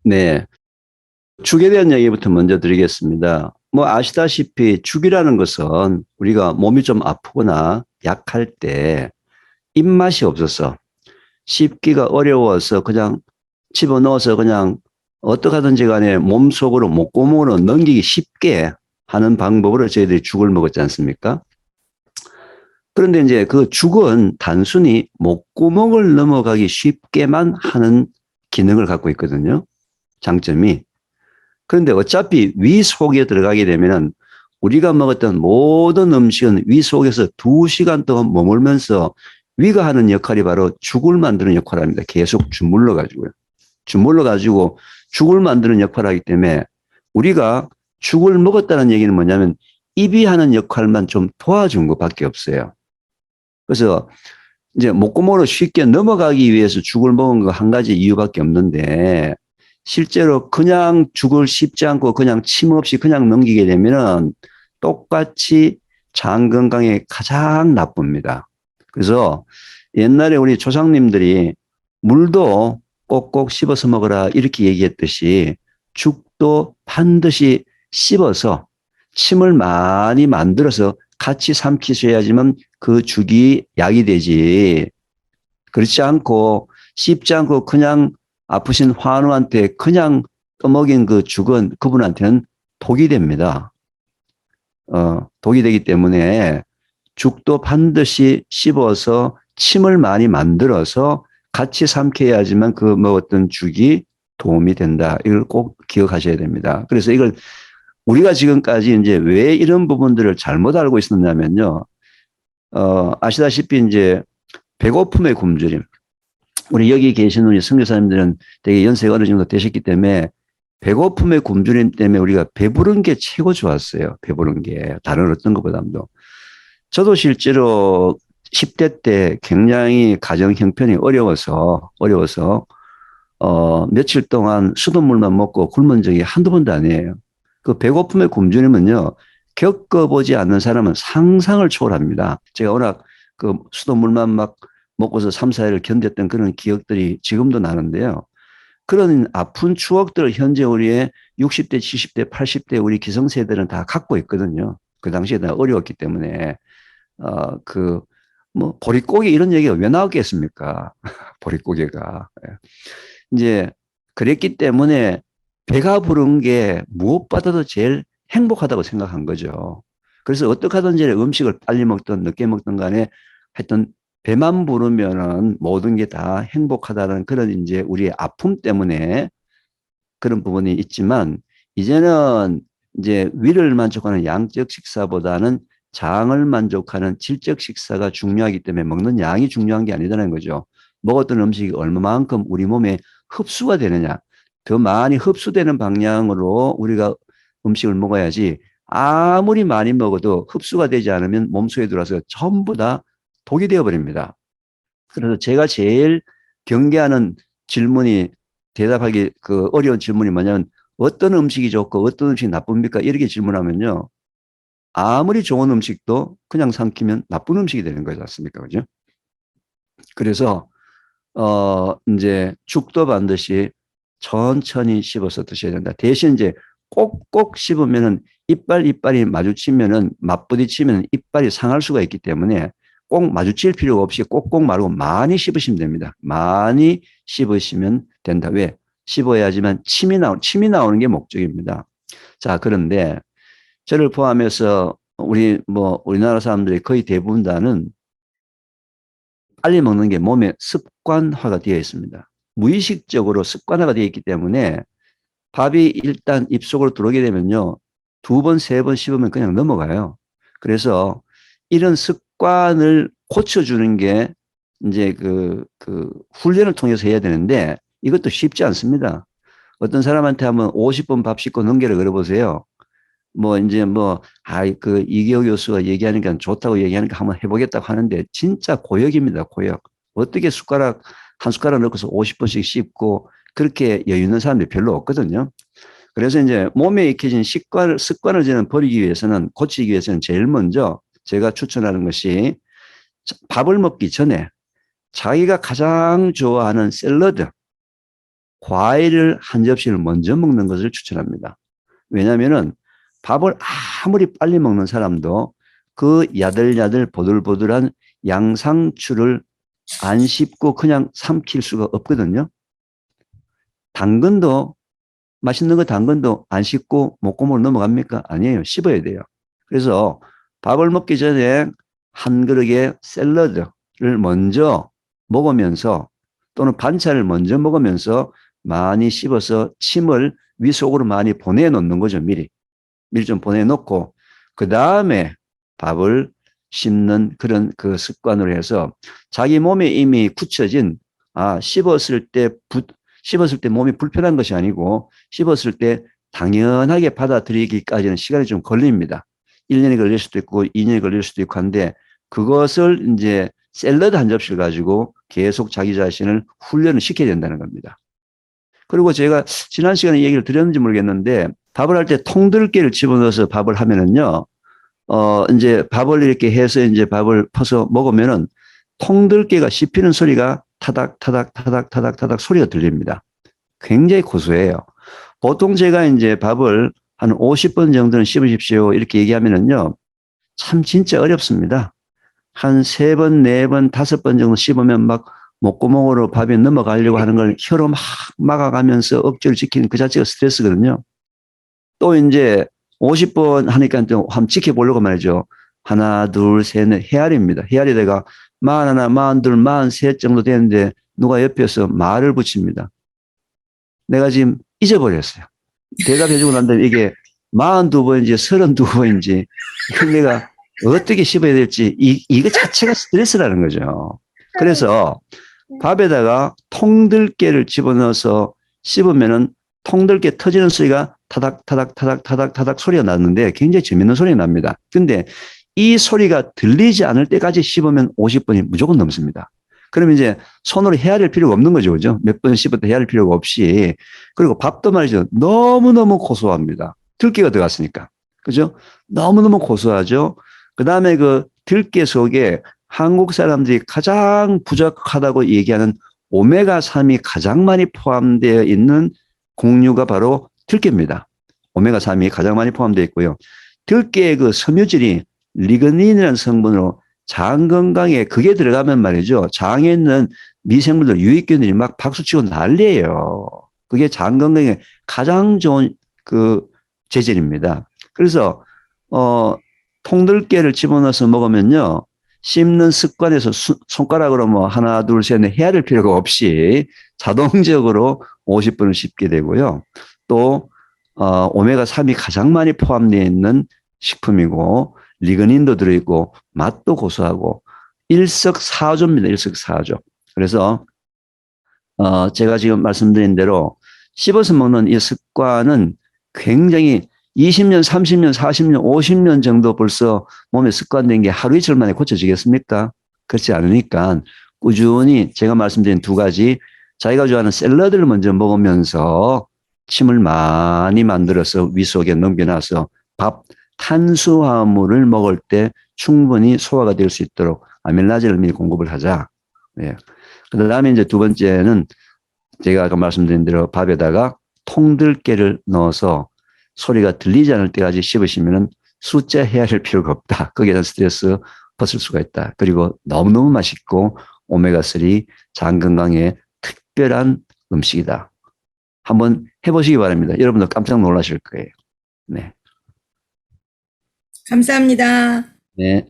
네. 죽에 대한 얘기부터 먼저 드리겠습니다. 뭐 아시다시피 죽이라는 것은 우리가 몸이 좀 아프거나 약할 때 입맛이 없어서 씹기가 어려워서 그냥 집어넣어서 그냥 어떻게 하든지 간에 몸속으로 목구멍으로 넘기기 쉽게 하는 방법으로 저희들이 죽을 먹었지 않습니까? 그런데 이제 그 죽은 단순히 목구멍을 넘어가기 쉽게만 하는 기능을 갖고 있거든요. 장점이. 그런데 어차피 위 속에 들어가게 되면은 우리가 먹었던 모든 음식은 위 속에서 2시간 동안 머물면서 위가 하는 역할이 바로 죽을 만드는 역할을 합니다. 계속 주물러 가지고요. 주물러 가지고 죽을 만드는 역할을 하기 때문에 우리가 죽을 먹었다는 얘기는 뭐냐면 입이 하는 역할만 좀 도와준 것밖에 없어요. 그래서 이제 목구멍으로 쉽게 넘어가기 위해서 죽을 먹은 거 한 가지 이유밖에 없는데 실제로 그냥 죽을 씹지 않고 그냥 침 없이 그냥 넘기게 되면은 똑같이 장 건강에 가장 나쁩니다. 그래서 옛날에 우리 조상님들이 물도 꼭꼭 씹어서 먹어라 이렇게 얘기했듯이 죽도 반드시 씹어서 침을 많이 만들어서 같이 삼키셔야지만 그 죽이 약이 되지. 그렇지 않고 씹지 않고 그냥 아프신 환우한테 그냥 떠먹인 그 죽은 그분한테는 독이 됩니다. 독이 되기 때문에 죽도 반드시 씹어서 침을 많이 만들어서 같이 삼켜야지만 그 먹었던 죽이 도움이 된다. 이걸 꼭 기억하셔야 됩니다. 그래서 이걸 우리가 지금까지 이제 왜 이런 부분들을 잘못 알고 있었냐면요. 아시다시피 이제 배고픔의 굶주림. 우리 여기 계신 우리 선교사님들은 되게 연세가 어느 정도 되셨기 때문에 배고픔의 굶주림 때문에 우리가 배부른 게 최고 좋았어요. 배부른 게. 다른 어떤 것보다도. 저도 실제로 10대 때 굉장히 가정 형편이 어려워서, 며칠 동안 수돗물만 먹고 굶은 적이 한두 번도 아니에요. 그 배고픔의 굶주림은요, 겪어보지 않는 사람은 상상을 초월합니다. 제가 워낙 그 수돗물만 막 먹고서 3, 4일을 견뎠던 그런 기억들이 지금도 나는데요. 그런 아픈 추억들을 현재 우리의 60대, 70대, 80대 우리 기성세대들은 다 갖고 있거든요. 그 당시에 다 어려웠기 때문에. 그, 뭐, 보릿고개 이런 얘기가 왜 나왔겠습니까? 보릿고개가. 예. 이제, 그랬기 때문에 배가 부른 게 무엇보다도 제일 행복하다고 생각한 거죠. 그래서 어떻게 하든지 음식을 빨리 먹든 늦게 먹든 간에 하여튼 배만 부르면은 모든 게 다 행복하다는 그런 이제 우리의 아픔 때문에 그런 부분이 있지만 이제는 이제 위를 만족하는 양적 식사보다는 장을 만족하는 질적 식사가 중요하기 때문에 먹는 양이 중요한 게 아니라는 거죠. 먹었던 음식이 얼마만큼 우리 몸에 흡수가 되느냐. 더 많이 흡수되는 방향으로 우리가 음식을 먹어야지 아무리 많이 먹어도 흡수가 되지 않으면 몸속에 들어와서 전부 다 독이 되어버립니다. 그래서 제가 제일 경계하는 질문이 대답하기 그 어려운 질문이 뭐냐면 어떤 음식이 좋고 어떤 음식이 나쁩니까? 이렇게 질문하면요. 아무리 좋은 음식도 그냥 삼키면 나쁜 음식이 되는 거지 않습니까? 그죠? 그래서, 이제 죽도 반드시 천천히 씹어서 드셔야 된다. 대신 이제 꼭꼭 씹으면은 이빨이 마주치면은 맞부딪히면 이빨이 상할 수가 있기 때문에 꼭 마주칠 필요가 없이 꼭꼭 말고 많이 씹으시면 됩니다. 많이 씹으시면 된다. 왜? 씹어야지만 침이 나오는 게 목적입니다. 자, 그런데 저를 포함해서 우리나라 사람들이 거의 대부분 다는 빨리 먹는 게 몸에 습관화가 되어 있습니다. 무의식적으로 습관화가 되어 있기 때문에 밥이 일단 입속으로 들어오게 되면요. 2번, 3번 씹으면 그냥 넘어가요. 그래서 이런 습관을 고쳐주는 게 이제 그 훈련을 통해서 해야 되는데 이것도 쉽지 않습니다. 어떤 사람한테 한번 50번 밥 씹고 넘겨라 그러보세요. 뭐 이제 그 이기호 교수가 얘기하니까 좋다고 얘기하니까 한번 해보겠다고 하는데 진짜 고역입니다. 고역. 어떻게 한 숟가락 넣고서 50번씩 씹고 그렇게 여유 있는 사람들이 별로 없거든요. 그래서 이제 몸에 익혀진 습관을 저는 버리기 위해서는 고치기 위해서는 제일 먼저 제가 추천하는 것이 밥을 먹기 전에 자기가 가장 좋아하는 샐러드 과일을 한 접시를 먼저 먹는 것을 추천합니다. 왜냐하면은 밥을 아무리 빨리 먹는 사람도 그 야들야들 보들보들한 양상추를 안 씹고 그냥 삼킬 수가 없거든요. 당근도 맛있는 거 당근도 안 씹고 목구멍으로 넘어갑니까? 아니에요. 씹어야 돼요. 그래서 밥을 먹기 전에 한 그릇의 샐러드를 먼저 먹으면서 또는 반찬을 먼저 먹으면서 많이 씹어서 침을 위속으로 많이 보내놓는 거죠. 미리 좀 보내놓고 그 다음에 밥을 씹는 그런 그 습관으로 해서 자기 몸에 이미 굳혀진 씹었을 때 몸이 불편한 것이 아니고 씹었을 때 당연하게 받아들이기까지는 시간이 좀 걸립니다. 1년이 걸릴 수도 있고 2년이 걸릴 수도 있고 한데 그것을 이제 샐러드 한 접시를 가지고 계속 자기 자신을 훈련을 시켜야 된다는 겁니다. 그리고 제가 지난 시간에 얘기를 드렸는지 모르겠는데 밥을 할 때 통들깨를 집어넣어서 밥을 하면은요, 이제 밥을 이렇게 해서 이제 밥을 퍼서 먹으면은 통들깨가 씹히는 소리가 타닥, 타닥, 타닥, 타닥, 타닥 소리가 들립니다. 굉장히 고소해요. 보통 제가 이제 밥을 한 50번 정도는 씹으십시오. 이렇게 얘기하면은요, 참 진짜 어렵습니다. 한 3번, 4번, 5번 정도 씹으면 막 목구멍으로 밥이 넘어가려고 하는 걸 혀로 막 막아가면서 억지로 지키는 그 자체가 스트레스거든요. 또 이제 50번 하니까 또 한번 지켜보려고 말이죠. 하나, 둘, 셋, 넷, 헤아립니다. 헤아리다가 41, 42, 43 정도 되는데 누가 옆에서 말을 붙입니다. 내가 지금 잊어버렸어요. 대답해주고 난 다음에 이게 42번인지 32번인지 내가 어떻게 씹어야 될지 이거 자체가 스트레스라는 거죠. 그래서 밥에다가 통들깨를 집어넣어서 씹으면은 통들깨 터지는 소리가 타닥 타닥 타닥 타닥 타닥 소리가 나는데 굉장히 재밌는 소리가 납니다. 근데 이 소리가 들리지 않을 때까지 씹으면 50번이 무조건 넘습니다. 그러면 이제 손으로 헤아릴 필요가 없는 거죠. 그죠? 몇 번 씹어도 헤아릴 필요가 없이. 그리고 밥도 말이죠. 너무너무 고소합니다. 들깨가 들어갔으니까. 그죠? 너무너무 고소하죠. 그 다음에 그 들깨 속에 한국 사람들이 가장 부족하다고 얘기하는 오메가3이 가장 많이 포함되어 있는 곡류가 바로 들깨입니다. 오메가3이 가장 많이 포함되어 있고요. 들깨의 그 섬유질이 리그닌이라는 성분으로 장 건강에 그게 들어가면 말이죠. 장에 있는 미생물들, 유익균들이 막 박수치고 난리예요. 그게 장 건강에 가장 좋은 그 재질입니다. 그래서 통들깨를 집어넣어서 먹으면요. 씹는 습관에서 손가락으로 뭐 하나, 둘, 셋, 넷 해야 될 필요가 없이 자동적으로 50번을 씹게 되고요. 또 오메가3이 가장 많이 포함되어 있는 식품이고 리그닌도 들어있고 맛도 고소하고 일석사조입니다. 일석사조. 그래서 제가 지금 말씀드린 대로 씹어서 먹는 이 습관은 굉장히 20년, 30년, 40년, 50년 정도 벌써 몸에 습관된 게 하루 이틀 만에 고쳐지겠습니까? 그렇지 않으니까 꾸준히 제가 말씀드린 두 가지 자기가 좋아하는 샐러드를 먼저 먹으면서 침을 많이 만들어서 위 속에 넘겨놔서 탄수화물을 먹을 때 충분히 소화가 될 수 있도록 아밀라제를 미리 공급을 하자. 예. 그 다음에 이제 두 번째는 제가 아까 말씀드린 대로 밥에다가 통들깨를 넣어서 소리가 들리지 않을 때까지 씹으시면은 숫자 헤아릴 필요가 없다. 거기에 대한 스트레스 벗을 수가 있다. 그리고 너무너무 맛있고 오메가3 장 건강에 특별한 음식이다. 한번 해보시기 바랍니다. 여러분도 깜짝 놀라실 거예요. 네. 감사합니다. 네.